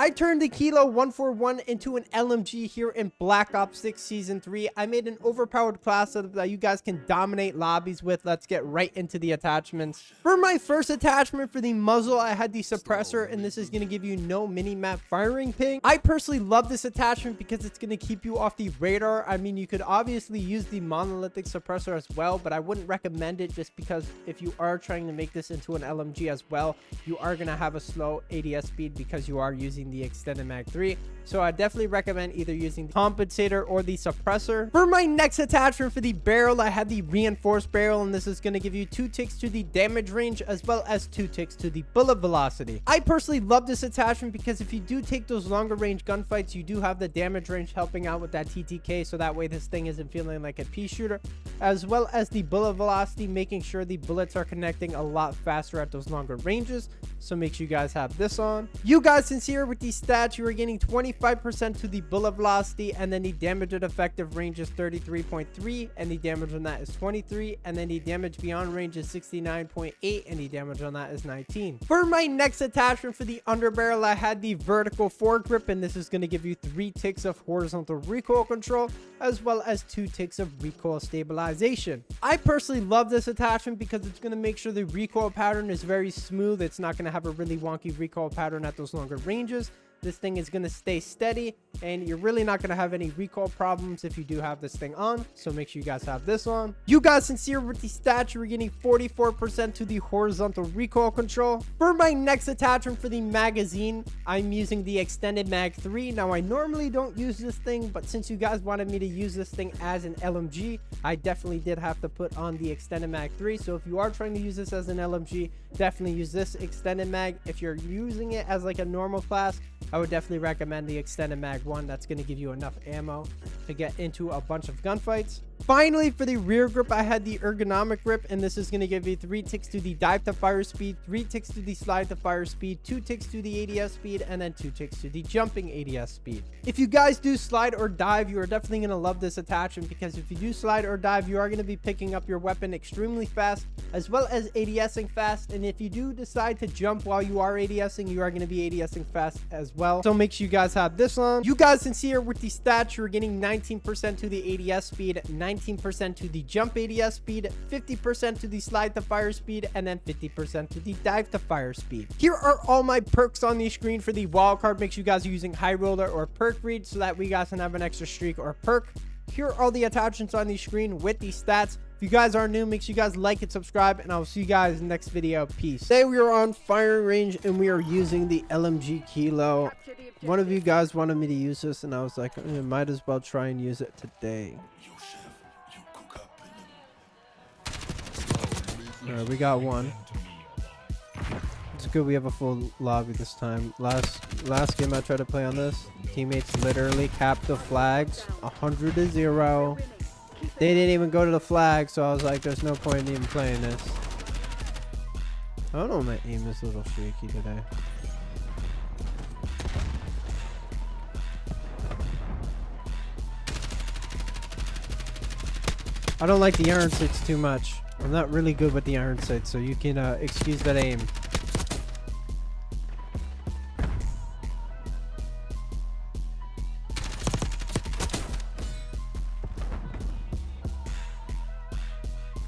I turned the Kilo 141 into an LMG here in Black Ops 6 Season 3. I made an overpowered class that you guys can dominate lobbies with. Let's get right into the attachments. For my first attachment for the muzzle, I had the suppressor, and this is going to give you no mini-map firing ping. I personally love this attachment because it's going to keep you off the radar. I mean, you could obviously use the monolithic suppressor as well, but I wouldn't recommend it just because if you are trying to make this into an LMG as well, you are going to have a slow ADS speed because you are using the extended mag 3. So I definitely recommend either using the compensator or the suppressor. For my next attachment for the barrel, I had the reinforced barrel, and this is going to give you 2 ticks to the damage range as well as 2 ticks to the bullet velocity. I personally love this attachment because if you do take those longer range gunfights, you do have the damage range helping out with that TTK, so that way this thing isn't feeling like a pea shooter, as well as the bullet velocity, making sure the bullets are connecting a lot faster at those longer ranges. So make sure you guys have this on. You guys can see here with these stats, you are getting 25% to the bullet velocity, and then the damage at effective range is 33.3, and the damage on that is 23, and then the damage beyond range is 69.8, and the damage on that is 19. For my next attachment for the underbarrel, I had the vertical foregrip, and this is going to give you 3 ticks of horizontal recoil control, as well as 2 ticks of recoil stabilization. I personally love this attachment because it's going to make sure the recoil pattern is very smooth. It's not going to have a really wonky recoil pattern at those longer ranges. This thing is going to stay steady, and you're really not going to have any recoil problems if you do have this thing on. So make sure you guys have this on. You guys can see here with the stats, you're getting 44% to the horizontal recoil control. For my next attachment for the magazine, I'm using the extended mag 3. Now, I normally don't use this thing, but since you guys wanted me to use this thing as an LMG, I definitely did have to put on the extended mag 3. So if you are trying to use this as an LMG, definitely use this extended mag. If you're using it as like a normal class, I would definitely recommend the extended mag 1. That's going to give you enough ammo to get into a bunch of gunfights. Finally, for the rear grip, I had the ergonomic grip, and this is going to give you 3 ticks to the dive to fire speed, 3 ticks to the slide to fire speed, 2 ticks to the ADS speed, and then 2 ticks to the jumping ADS speed. If you guys do slide or dive, you are definitely going to love this attachment because if you do slide or dive, you are going to be picking up your weapon extremely fast, as well as ADSing fast. And if you do decide to jump while you are ADSing, you are going to be ADSing fast as well. So make sure you guys have this on. You guys can see here with the stats, you're getting 19% to the ADS speed, 19% to the jump ADS speed, 50% to the slide to fire speed, and then 50% to the dive to fire speed. Here are all my perks on the screen for the wildcard. Make sure you guys are using high roller or perk read so that we guys can have an extra streak or perk. Here are all the attachments on the screen with the stats. If you guys are new, make sure you guys like and subscribe, and I'll see you guys in the next video. Peace. Today we are on firing range, and we are using the LMG Kilo. One of you guys wanted me to use this, and I was like, might as well try and use it today. Alright, we got one. It's good we have a full lobby this time. Last game I tried to play on this, teammates literally capped the flags 100-0. They didn't even go to the flag, so I was like, there's no point in even playing this. I don't know, my aim is a little shaky today. I don't like the iron sights too much. I'm not really good with the iron sights, so you can excuse that aim.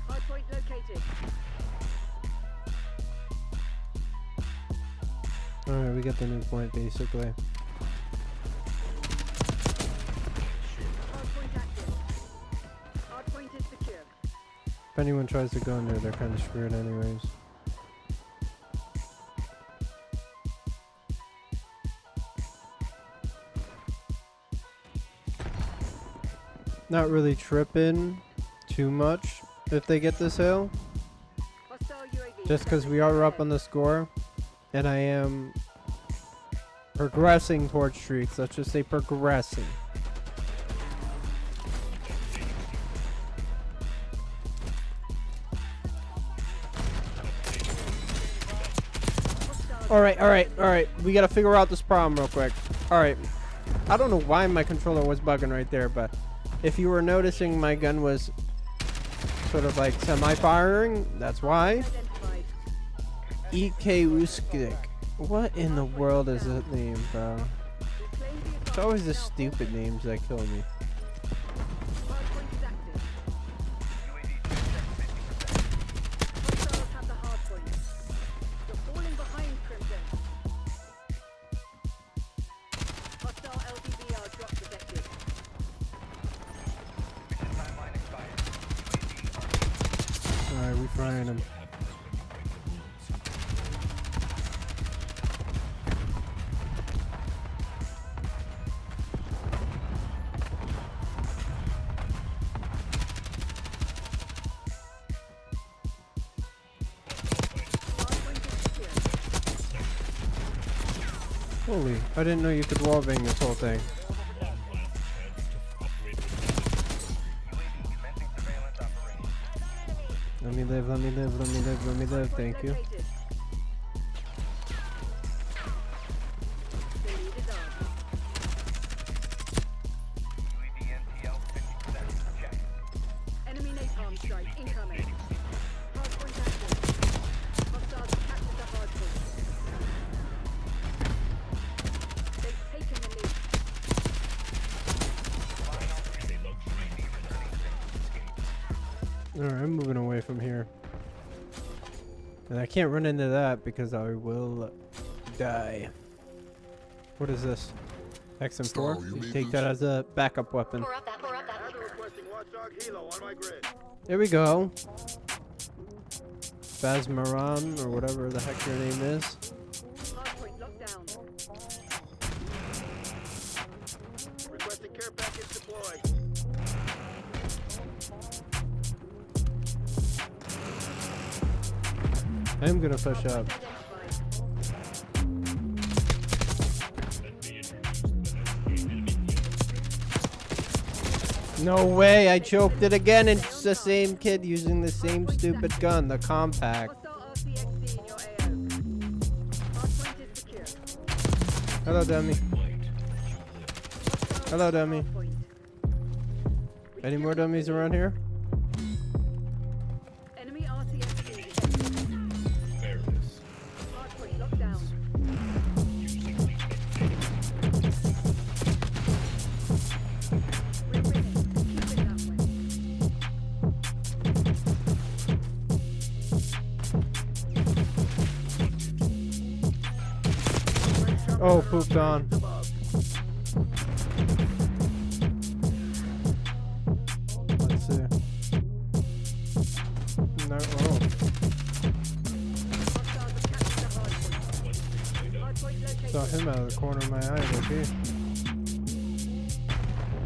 Hardpoint located. Alright, we got the new point basically. If anyone tries to go in there, they're kind of screwed anyways. Not really tripping too much if they get this hill. Just because we are up on the score. And I am progressing towards streaks. Let's just say progressing. All right. We got to figure out this problem real quick. All right. I don't know why my controller was bugging right there, but if you were noticing, my gun was sort of like semi-firing. That's why. EK Uskik. What in the world is that name, bro? Reclaim the It's always the advantage now. stupid names that kill me. Hardpoint is active. Hostiles have the hardpoint. You're falling behind, Crimson. Hostile LDBR drop detected. Alright, we frying him. Hardpoint is secure. Holy, I didn't know you could wallbang this whole thing. Let me live, let me live, let me live, let me live, thank you. Located. The lead is ours. Enemy napalm strike incoming. Hardpoint active. Hostiles have captured the hardpoint. They've taken the lead. Alright, I'm moving away from here. And I can't run into that because I will die. What is this? XM4? You take that as a backup weapon. There we go. Basmaran, or whatever the heck your name is. Hardpoint locked down. Requesting care package deployed. I'm gonna push up. Identified. No way, I choked it again. It's the same kid using the same stupid gun, the compact. Hostile RCXD in your AO. Hardpoint is secure. Hello, dummy. Hello, dummy. Hardpoint. Any more dummies around here? Enemy RCXD. Hardpoint locked down. We're winning. Keep it that way. Oh, pooped on. Let's see. No, oh. Hostiles have captured the hardpoint. Hardpoint located. Saw him out of the corner of my eye, okay?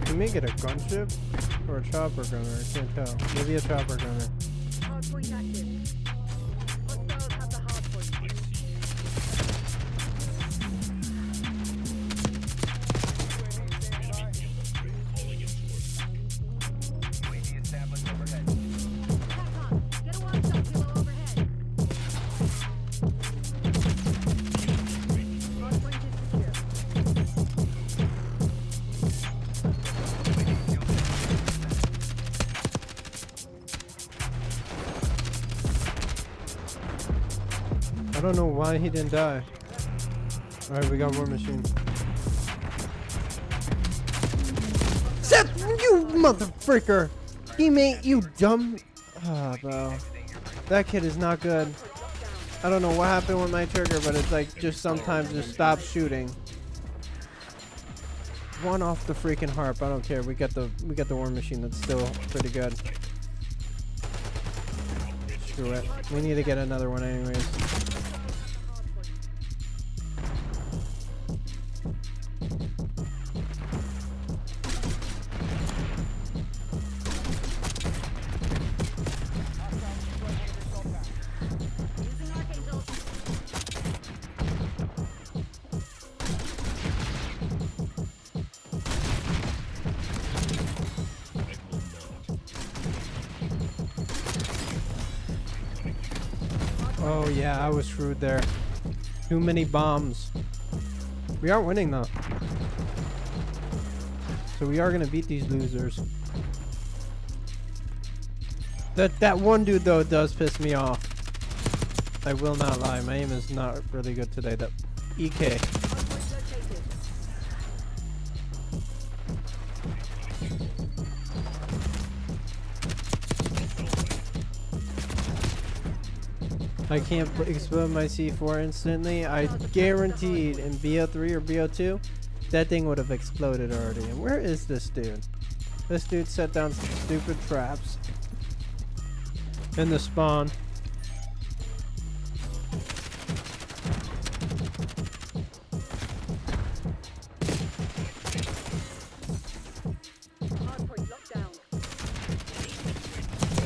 Can we get a gunship? Or a chopper gunner? I can't tell. Maybe a chopper gunner. Hardpoint active. Hostiles have the hardpoint. Attack on. Get a one-shot kill overhead. Hardpoint is secure. I don't know why he didn't die. Alright, we got War Machine. Seth, you motherfreaker! Teammate, you dumb. Ah, bro. That kid is not good. I don't know what happened with my trigger, but it's like just sometimes just stop shooting. One off the freaking harp. I don't care. We got the War Machine. That's still pretty good. Screw it. We need to get another one anyways. Using Archangel. Oh yeah, I was screwed there. Too many bombs. We are winning though. So we are gonna beat these losers. That one dude though does piss me off. I will not lie. My aim is not really good today. That EK. Hardpoint located. I can't explode my C4 instantly. I guaranteed in BO3 or BO2, that thing would have exploded already. And where is this dude? This dude set down some stupid traps in the spawn. Hardpoint locked down.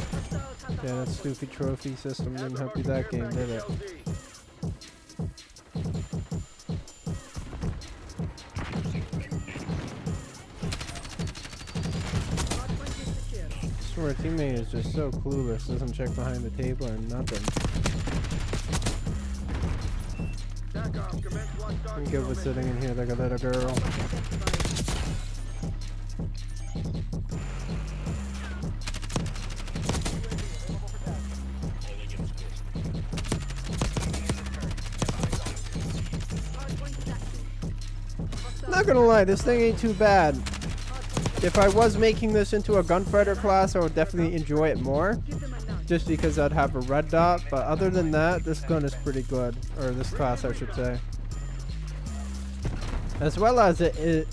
Hostiles have the Yeah, that hardpoint. stupid trophy system didn't help you that game, did it? Hardpoint is secure. I swear, teammate is just so clueless. Doesn't check behind the table or nothing. TACOM, commence watchdog I'm good with mission. sitting in here like a little girl. Hardpoint is active. Not gonna lie, this thing ain't too bad. If I was making this into a gunfighter class, I would definitely enjoy it more. Give them a nudge. Just because I'd have a red dot. But other than that, this gun is pretty good. Or this class, I should say. As well as it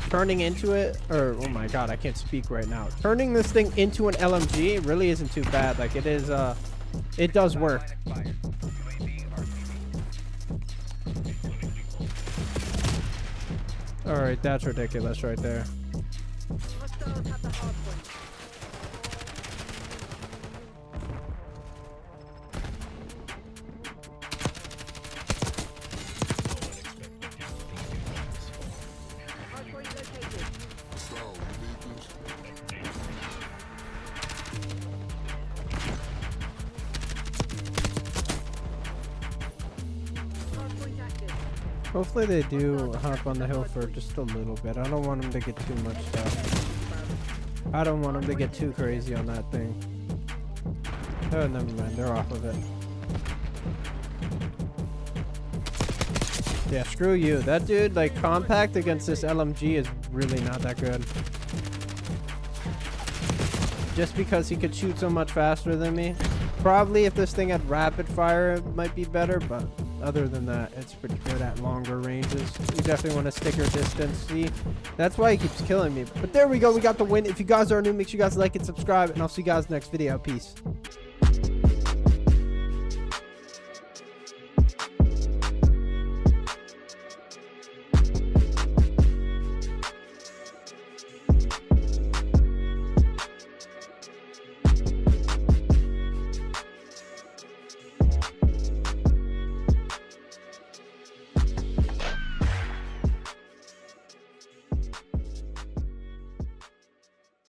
turning into it, or oh my god, I can't speak right now. Turning this thing into an LMG really isn't too bad. Like it is, it does work. Alright, that's ridiculous right there. Hostiles have the hardpoint. Hardpoint located. Hardpoint active. Hopefully they do hop on the hill for just a little bit. I don't want them to get too much stuff. I don't want them to get too crazy on that thing. Oh, never mind. They're off of it. Yeah, screw you. That dude, like, compact against this LMG is really not that good. Just because he could shoot so much faster than me. Probably if this thing had rapid fire, it might be better, but other than that, it's pretty good at longer ranges. You definitely want to stick your distance. See, that's why he keeps killing me. But there we go. We got the win. If you guys are new, make sure you guys like and subscribe, and I'll see you guys next video. Peace.